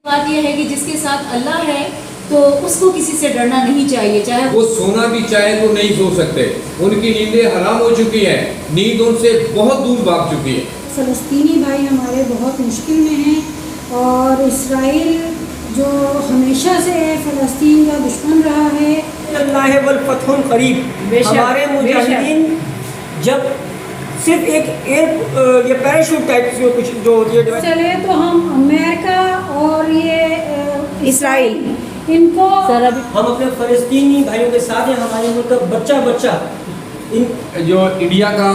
بات یہ ہے کہ جس کے ساتھ اللہ ہے تو اس کو کسی سے ڈرنا نہیں چاہیے، چاہے وہ سونا بھی چاہے تو نہیں سو سکتے، ان کی نیندیں حرام ہو چکی ہیں، نیند ان سے بہت دور بھاگ چکی ہے۔ فلسطینی بھائی ہمارے بہت مشکل میں ہیں، اور اسرائیل جو ہمیشہ سے فلسطین کا دشمن رہا ہے۔ اللہ والفتح قریب۔ ہمارے مجاہدین جب صرف ایک یہ پیراشوٹ ٹائپ سے کچھ جو ہوتی ہے چلے تو ہم امریکہ اور یہ اسرائیل ان کو ہم اپنے فلسطینی بھائیوں کے ساتھ ہیں، ہمارے ملک کا بچہ بچہ جو انڈیا کا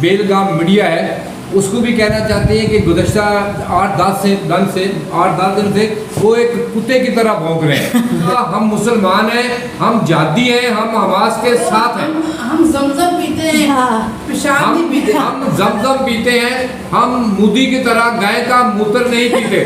بیلگام میڈیا ہے اس کو بھی کہنا چاہتے ہیں کہ گزشتہ 8-10 دن سے وہ ایک کتے کی طرح بھونک رہے ہیں۔ ہم مسلمان ہیں، ہم جہادی ہیں، ہم حماس کے ساتھ ہیں، ہم زمزم پیتے ہیں، پیشاب نہیں پیتے، ہم زمزم پیتے ہیں، ہم مودی کی طرح گائے کا موتر نہیں پیتے۔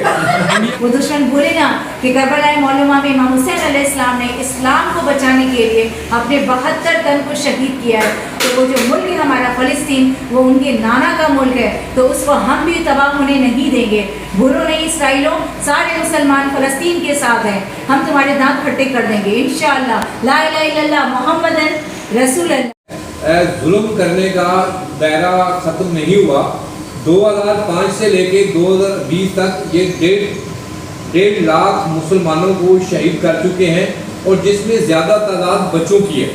وہ دشمن بھولے نا کہ کربلا معلومہ میں امام حسین علیہ السلام نے اسلام کو بچانے کے لیے اپنے 72 تن کو شہید کیا ہے، تو وہ جو ملک ہے ہمارا فلسطین وہ ان کے نانا کا ملک ہے، تو اس کو ہم بھی تباہ ہونے نہیں دیں گے۔ بھولو نہیں اسرائیلوں، سارے مسلمان فلسطین کے ساتھ ہیں، ہم تمہارے دانت کھٹے کر دیں گے انشاءاللہ۔ لا الہ الا اللہ محمد رسول اللہ۔ ظلم کرنے کا دائرہ ختم نہیں ہوا۔ 2005 سے لے کے 2020 تک یہ 1.5 لاکھ مسلمانوں کو شہید کر چکے ہیں، اور جس میں زیادہ تعداد بچوں کی ہے۔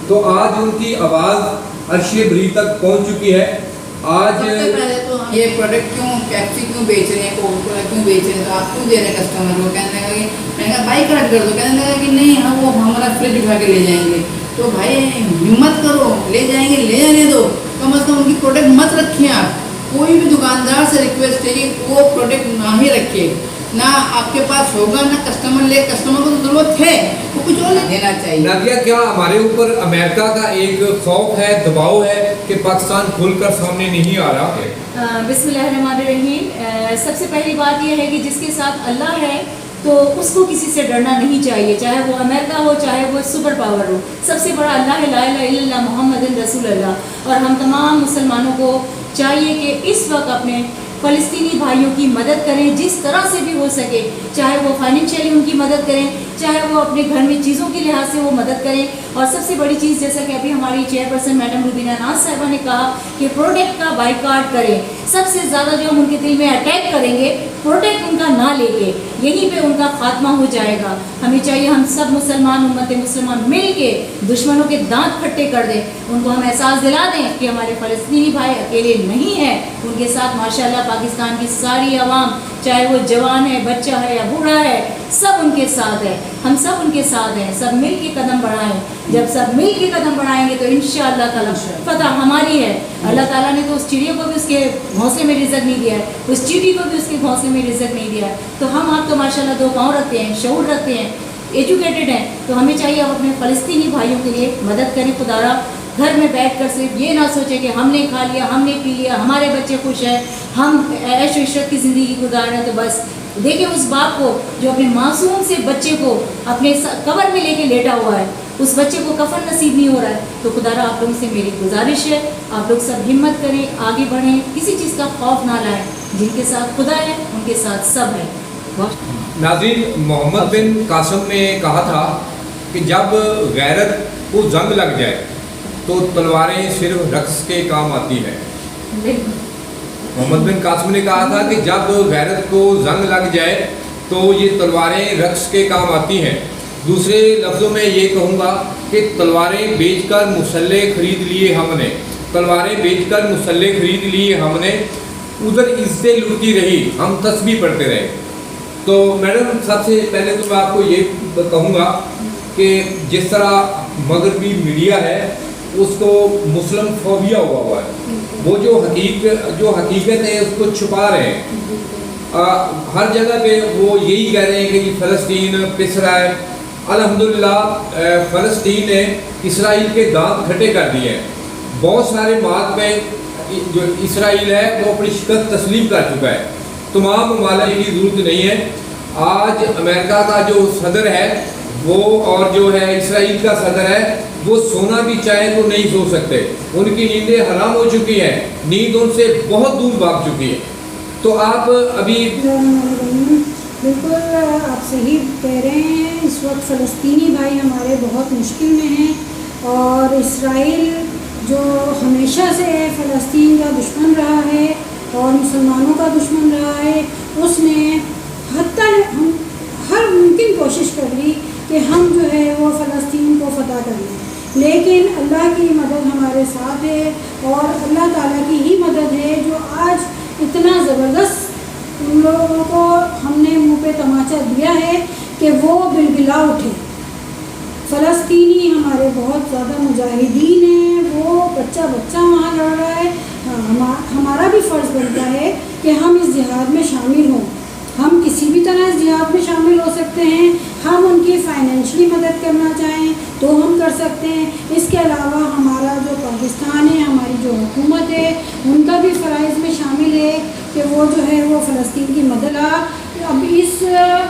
تو آج ان کی آواز عرش بری تک پہنچ چکی ہے۔ آج سب سے پہلے تو یہ پروڈکٹ پیپسی کیوں بیچ رہے ہیں، کوکا کولا کیوں بیچ رہے ہیں، تو آپ کیوں دے رہے ہیں کسٹمر کو؟ کہنے لگا کہ میں نے کہا بائی کٹ کر دو، کہنے لگا کہ نہیں ہم وہ ہمارا فریج اٹھا کے لے جائیں گے۔ تو بھائی ہمت کرو، لے جائیں گے لے جانے دو، کم از کم ان کی پروڈکٹ مت رکھیں۔ آپ کوئی بھی دکاندار سے ریکویسٹ ہے کہ وہ پروڈکٹ نہ ہی رکھے، نہ آپ کے پاس ہوگا نہ کسٹمر کو تو ضرورت ہے وہ کچھ اور دینا چاہیے۔ نادیہ، کیا ہمارے اوپر امریکہ کا ایک خوف ہے، دباؤ ہے کہ پاکستان کھل کر سامنے نہیں آ رہا ہے؟ بسم اللہ الرحمن الرحیم۔ سب سے پہلی بات یہ ہے کہ جس کے ساتھ اللہ ہے تو اس کو کسی سے ڈرنا نہیں چاہیے، چاہے وہ امریکہ ہو چاہے وہ سپر پاور ہو۔ سب سے بڑا اللہ ہے، لا الہ الا اللہ محمد رسول اللہ۔ اور ہم تمام مسلمانوں کو چاہیے کہ اس وقت اپنے فلسطینی بھائیوں کی مدد کریں جس طرح سے بھی ہو سکے، چاہے وہ فائنینشیلی ان کی مدد کریں، چاہے وہ اپنے گھر میں چیزوں کے لحاظ سے وہ مدد کریں۔ اور سب سے بڑی چیز جیسا کہ ابھی ہماری چیئرپرسن میڈم روبینہ ناز صاحبہ نے کہا کہ پروڈکٹ کا بائیکاٹ کریں۔ سب سے زیادہ جو ہم ان کے دل میں اٹیک کریں گے پروڈکٹ ان کا نہ لے کے، یہیں پہ ان کا خاتمہ ہو جائے گا۔ ہمیں چاہیے ہم سب مسلمان امت مسلمان مل کے دشمنوں کے دانت کھٹے کر دیں، ان کو ہم احساس دلا دیں کہ ہمارے فلسطینی بھائی اکیلے نہیں ہیں، ان کے ساتھ ماشاءاللہ پاکستان کی ساری عوام، چاہے وہ جوان ہے، بچہ ہے یا بوڑھا ہے، سب ان کے ساتھ ہے، ہم سب ان کے ساتھ ہیں۔ سب مل کے قدم بڑھائیں، جب سب مل کے قدم بڑھائیں گے تو انشاءاللہ تعالیٰ فتح ہماری ہے۔ اللہ تعالیٰ نے تو اس چڑیا کو بھی اس کے گھونسلے میں رزق نہیں دیا ہے، اس چیٹی کو بھی اس کے گھونسلے میں رزق نہیں دیا ہے، تو ہم آپ تو ماشاءاللہ 2 پاؤں رکھتے ہیں، شعور رکھتے ہیں، ایجوکیٹڈ ہیں، تو ہمیں چاہیے ہم اپنے فلسطینی بھائیوں کے لیے مدد کریں۔ خدا را گھر میں بیٹھ کر صرف یہ نہ سوچیں کہ ہم نے کھا لیا، ہم نے پی لیا، ہمارے بچے خوش ہیں، ہم عیش و عشرت کی زندگی گزار رہے ہیں، تو بس دیکھیں اس باپ کو جو اپنے معصوم سے بچے کو اپنے قبر میں لے کے لیٹا ہوا ہے، اس بچے کو کفن نصیب نہیں ہو رہا ہے، تو خدا را آپ لوگوں سے میری گزارش ہے آپ لوگ سب ہمت کریں، آگے بڑھیں، کسی چیز کا خوف نہ لائیں، جن کے ساتھ خدا ہے ان کے ساتھ سب ہے۔ ناظرین، محمد بن قاسم نے کہا تھا کہ جب غیرت کو زنگ لگ جائے تو تلواریں صرف رقص کے کام آتی ہیں۔ محمد بن قاسم نے کہا تھا کہ جب غیرت کو زنگ لگ جائے تو یہ تلواریں رقص کے کام آتی ہیں۔ دوسرے لفظوں میں یہ کہوں گا کہ تلواریں بیچ کر مسلح خرید لیے ہم نے، تلواریں بیچ کر مسلح خرید لیے ہم نے، ادھر عزتیں لٹتی رہی، ہم تسبیح پڑھتے رہے۔ تو میڈم، سب سے پہلے تو میں آپ کو یہ کہوں گا کہ جس طرح مغربی میڈیا ہے اس کو مسلم فوبیا ہوا ہے، وہ جو حقیقت ہے اس کو چھپا رہے ہیں۔ ہر جگہ پہ وہ یہی کہہ رہے ہیں کہ یہ فلسطین پس رہا ہے۔ الحمدللہ فلسطین نے اسرائیل کے دانت کھٹے کر دیے ہیں۔ بہت سارے مواد میں جو اسرائیل ہے وہ اپنی شکست تسلیم کر چکا ہے، تمام ممالک کی ضرورت نہیں ہے۔ آج امریکہ کا جو صدر ہے وہ اور جو ہے اسرائیل کا صدر ہے وہ سونا بھی چاہے تو نہیں سو سکتے، ان کی نیندیں حرام ہو چکی ہیں، نیند ان سے بہت دور بھاگ چکی ہے۔ تو آپ ابھی صحیح کہہ رہے ہیں، اس وقت فلسطینی بھائی ہمارے بہت مشکل میں ہیں، اور اسرائیل جو ہمیشہ سے فلسطین کا دشمن رہا ہے اور مسلمانوں کا دشمن رہا ہے، اس نے حتیٰ ہم ہر ممکن کوشش کر لی کہ ہم جو ہے وہ فلسطین کو فتح کر لیں، لیکن اللہ کی مدد ہمارے ساتھ ہے، اور اللہ تعالیٰ کی ہی مدد ہے جو آج اتنا زبردست ان لوگوں کو ہم نے منہ پہ تماچا دیا ہے کہ وہ بلبلا اٹھے۔ فلسطینی ہمارے بہت زیادہ مجاہدین ہیں، وہ بچہ وہاں لڑ رہا ہے، ہمارا بھی فرض بنتا ہے کہ ہم اس جہاد میں شامل ہوں، ہم کسی بھی طرح اس جہاد میں شامل ہو سکتے ہیں، ہم ان کی فائنینشلی مدد کرنا چاہیں تو ہم کر سکتے ہیں، اس کے علاوہ ہمارا جو پاکستان ہے، ہماری جو حکومت ہے، ان کا بھی فرائض میں شامل ہے کہ وہ جو ہے وہ فلسطین کی مدد۔ اب اس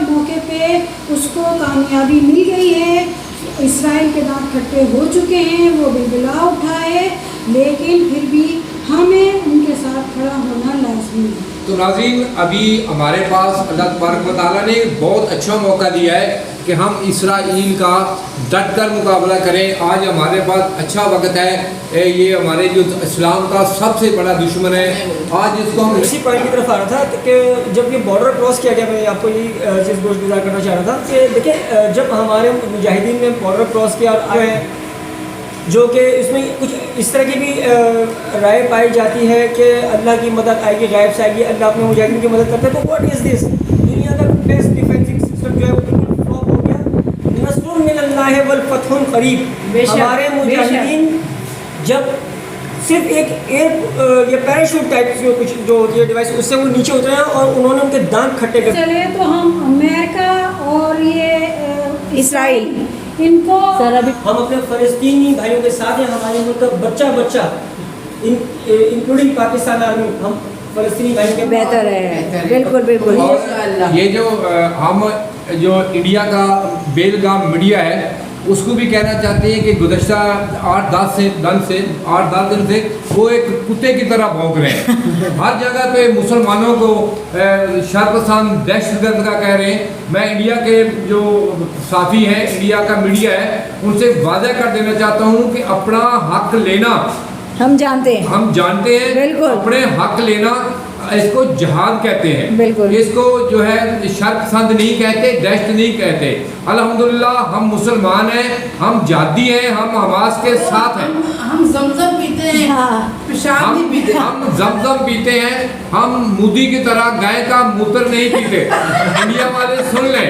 موقع پہ اس کو کامیابی مل گئی ہے، اسرائیل کے دانت کھٹے ہو چکے ہیں، وہ بلبلا اٹھا ہے، لیکن پھر بھی ہمیں ان کے ساتھ کھڑا ہونا لازمی ہے۔ تو ناظرین، ابھی ہمارے پاس اللہ تبارک و تعالیٰ نے بہت اچھا موقع دیا ہے کہ ہم اسرائیل کا ڈٹ کر مقابلہ کریں۔ آج ہمارے پاس اچھا وقت ہے، یہ ہمارے جو اسلام کا سب سے بڑا دشمن ہے، آج اس کو ہم اسی پوائنٹ کی طرف آ رہا تھا کہ جب یہ بارڈر کراس کیا گیا، میں آپ کو یہ چیز گوش گزار کرنا چاہ رہا تھا کہ دیکھیں جب ہمارے مجاہدین نے بارڈر کراس کیا اور آئے ہیں، جو کہ اس میں کچھ اس طرح کی بھی رائے پائی جاتی ہے کہ اللہ کی مدد آئے گی، غائب سے آئے گی، اللہ اپنے مجاہدین کی مدد کرتا ہے، تو واٹ از دس؟ دنیا کا بیسٹ ڈیفینسنگ سسٹم جو ہے وہ بالکل فلاپ ہو گیا۔ نصر من اللہ والفتح قریب۔ ہمارے مجاہدین جب صرف ایک یہ پیراشوٹ ٹائپ جو کچھ جو ہوتی ہے ڈیوائس، اس سے وہ نیچے اترے ہیں اور انہوں نے ان کے دانت کھٹے کر چلے تو ہم امریکہ اور یہ اسرائیل ان کو ہم اپنے فلسطینی بھائیوں کے ساتھ ہیں، ہمارے ملک کا بچہ انکلوڈنگ پاکستان آرمی، ہم فلسطینی بھائیوں کے بہتر ہے، بالکل بالکل۔ اور یہ جو ہم جو انڈیا کا بیل گام میڈیا ہے، اس کو بھی کہنا چاہتے ہیں کہ گزشتہ 8-10 دن سے وہ ایک کتے کی طرح بھونک رہے ہیں، ہر جگہ پہ مسلمانوں کو شرپسند دہشت گرد کا کہہ رہے ہیں۔ میں انڈیا کے جو صحافی ہیں، انڈیا کا میڈیا ہے، ان سے واضح کر دینا چاہتا ہوں کہ اپنا حق لینا ہم جانتے ہیں، بالکل اپنے حق لینا، اس کو جہاد کہتے ہیں، بالکل، اس کو جو ہے شرط پسند نہیں کہتے، دہشت نہیں کہتے۔ الحمدللہ ہم مسلمان ہیں، ہم جہادی ہیں، ہم حماس کے ساتھ ہیں، ہم زمزم پیتے ہیں، پیشاب نہیں پیتے، ہم زمزم پیتے ہیں، ہم مودی کی طرح گائے کا موتر نہیں پیتے، انڈیا والے سن لیں۔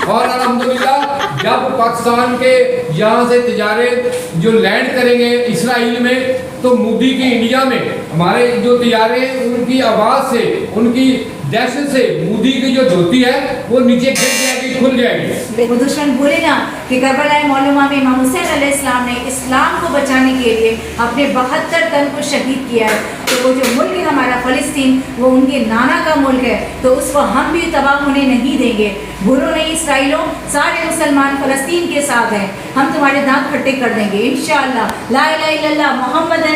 اور الحمدللہ جب پاکستان کے یہاں سے تجارت جو لینڈ کریں گے اسرائیل میں، تو مودی کی انڈیا میں ہمارے جو تجارے ہیں، ان کی آواز سے، ان کی دہشت سے مودی کی جو دھوتی ہے وہ نیچے گر جائے گی، کھل جائے گی۔ وہ دشمن بولے نا کہ کربلا معلومہ میں امام حسین علیہ السلام نے اسلام کو بچانے کے لیے اپنے 72 تن کو شہید کیا ہے، تو وہ جو ملک ہے ہمارا فلسطین، وہ ان کے نانا کا ملک ہے، تو اس کو ہم بھی تباہ ہونے نہیں دیں گے۔ بھولو نہیں اسرائیلوں، سارے مسلمان فلسطین کے ساتھ ہیں، ہم تمہارے دانت کھٹے کر دیں گے انشاءاللہ۔ لا الہ الا اللہ محمد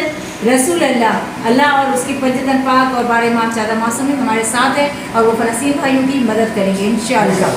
رسول اللہ، اللہ اور اس کی پنجتن پاک اور بار امام چادہ معصوم ہمارے ساتھ ہے، اور وہ فلسطین بھائیوں کی مدد کریں گے انشاءاللہ۔